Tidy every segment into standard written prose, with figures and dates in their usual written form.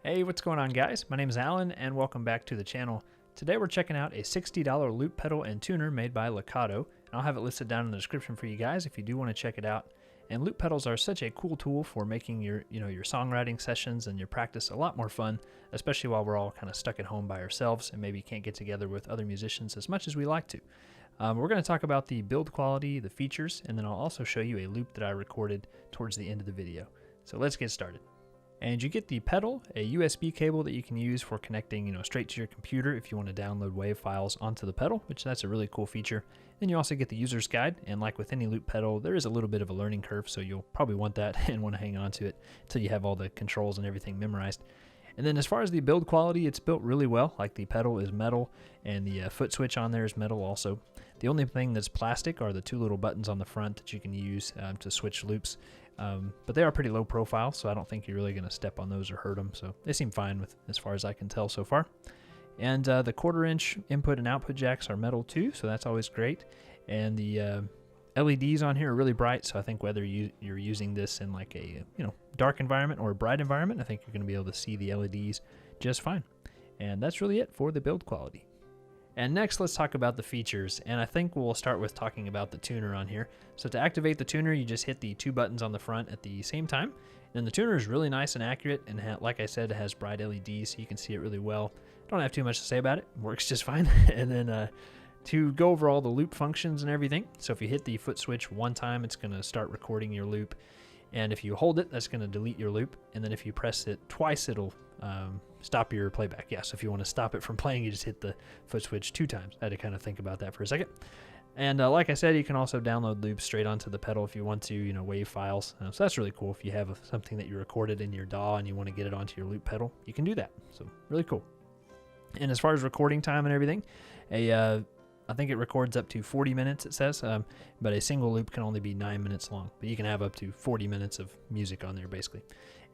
Hey, what's going on, guys? My name is Alan and welcome back to the channel. Today we're checking out a $60 loop pedal and tuner made by Lekato, and I'll have it listed down in the description for you guys if you do want to check it out. And loop pedals are such a cool tool for making your songwriting sessions and your practice a lot more fun, especially while we're all kind of stuck at home by ourselves and maybe can't get together with other musicians as much as we like to. We're going to talk about the build quality, the features, and then I'll also show you a loop that I recorded towards the end of the video. So let's get started. And you get the pedal, a USB cable that you can use for connecting, straight to your computer if you want to download WAV files onto the pedal, which that's a really cool feature. Then you also get the user's guide, and like with any loop pedal, there is a little bit of a learning curve, so you'll probably want that and want to hang on to it until you have all the controls and everything memorized. And then as far as the build quality, it's built really well. Like the pedal is metal, and the foot switch on there is metal also. The only thing that's plastic are the two little buttons on the front that you can use to switch loops. But they are pretty low profile, so I don't think you're really going to step on those or hurt them. So they seem fine with, as far as I can tell so far. And the 1/4-inch input and output jacks are metal too, so that's always great. And the LEDs on here are really bright, so I think whether you're using this in like a dark environment or a bright environment, I think you're going to be able to see the LEDs just fine. And that's really it for the build quality. And next, let's talk about the features, and I think we'll start with talking about the tuner on here. So to activate the tuner, you just hit the two buttons on the front at the same time, and the tuner is really nice and accurate, and like I said, it has bright LEDs, so you can see it really well. Don't have too much to say about it, works just fine. And then to go over all the loop functions and everything, so if you hit the foot switch one time, it's going to start recording your loop, and if you hold it, that's going to delete your loop, and then if you press it twice, it'll stop your playback. Yeah, so if you want to stop it from playing, you just hit the foot switch 2 times. I had to kind of think about that for a second. And like I said, you can also download loops straight onto the pedal if you want to, WAV files. So that's really cool. If you have something that you recorded in your DAW and you want to get it onto your loop pedal, you can do that. So really cool. And as far as recording time and everything, I think it records up to 40 minutes, it says, but a single loop can only be 9 minutes long. But you can have up to 40 minutes of music on there, basically.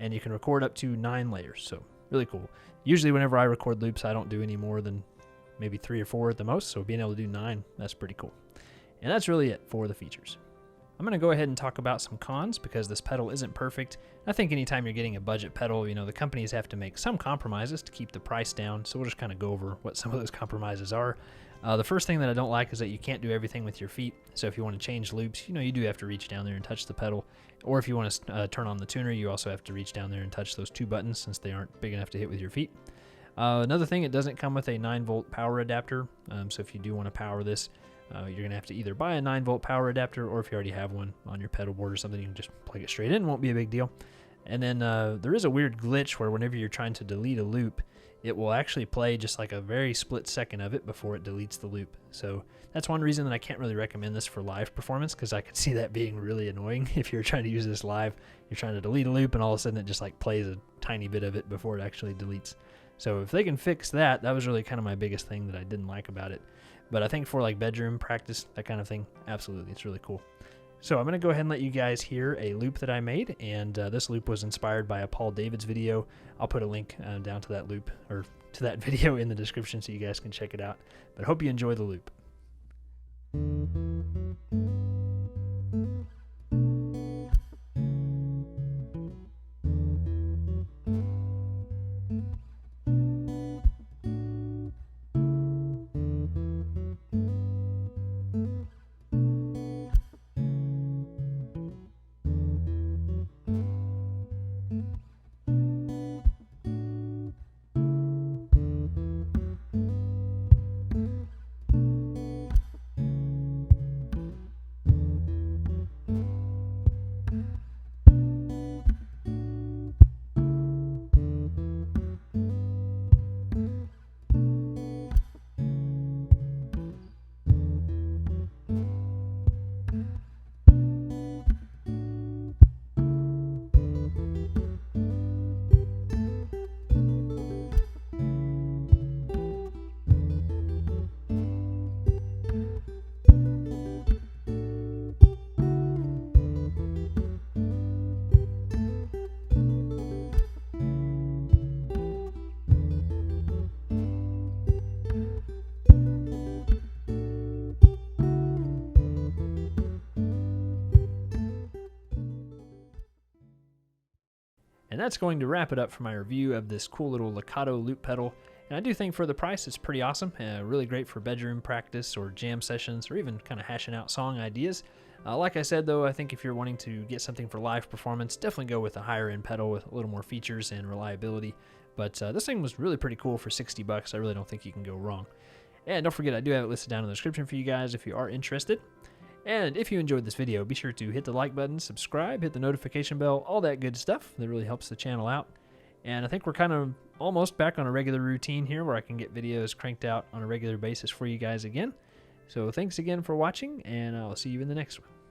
And you can record up to 9 layers, so really cool. Usually whenever I record loops, I don't do any more than maybe 3 or 4 at the most, so being able to do 9, that's pretty cool. And that's really it for the features. I'm going to go ahead and talk about some cons because this pedal isn't perfect. I think anytime you're getting a budget pedal, the companies have to make some compromises to keep the price down, so we'll just kind of go over what some of those compromises are. The first thing that I don't like is that you can't do everything with your feet, so if you want to change loops, you do have to reach down there and touch the pedal, or if you want to turn on the tuner, you also have to reach down there and touch those 2 buttons since they aren't big enough to hit with your feet. Another thing, it doesn't come with a 9-volt power adapter, so if you do want to power this, you're going to have to either buy a 9-volt power adapter, or if you already have one on your pedal board or something, you can just plug it straight in, won't be a big deal. And then there is a weird glitch where whenever you're trying to delete a loop, it will actually play just like a very split second of it before it deletes the loop. So that's one reason that I can't really recommend this for live performance, because I could see that being really annoying. If you're trying to use this live, you're trying to delete a loop and all of a sudden it just like plays a tiny bit of it before it actually deletes. So if they can fix that, that was really kind of my biggest thing that I didn't like about it. But I think for like bedroom practice, that kind of thing, absolutely, it's really cool. So I'm going to go ahead and let you guys hear a loop that I made, and this loop was inspired by a Paul David's video. I'll put a link down to that loop, or to that video in the description so you guys can check it out. But I hope you enjoy the loop. And that's going to wrap it up for my review of this cool little Lekato Loop Pedal. And I do think for the price, it's pretty awesome. Really great for bedroom practice or jam sessions or even kind of hashing out song ideas. Like I said, though, I think if you're wanting to get something for live performance, definitely go with a higher end pedal with a little more features and reliability. But this thing was really pretty cool for 60 bucks. I really don't think you can go wrong. And don't forget, I do have it listed down in the description for you guys if you are interested. And if you enjoyed this video, be sure to hit the like button, subscribe, hit the notification bell, all that good stuff. That really helps the channel out. And I think we're kind of almost back on a regular routine here where I can get videos cranked out on a regular basis for you guys again. So thanks again for watching, and I'll see you in the next one.